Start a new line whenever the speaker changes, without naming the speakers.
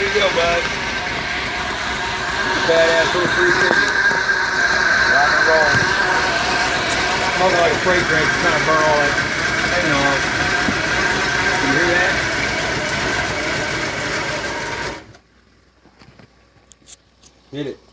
you go, bud. Badass little 350. Rock and roll. Smoking like a freight train to kind of burn all that thing off. Can you hear that? Hit it.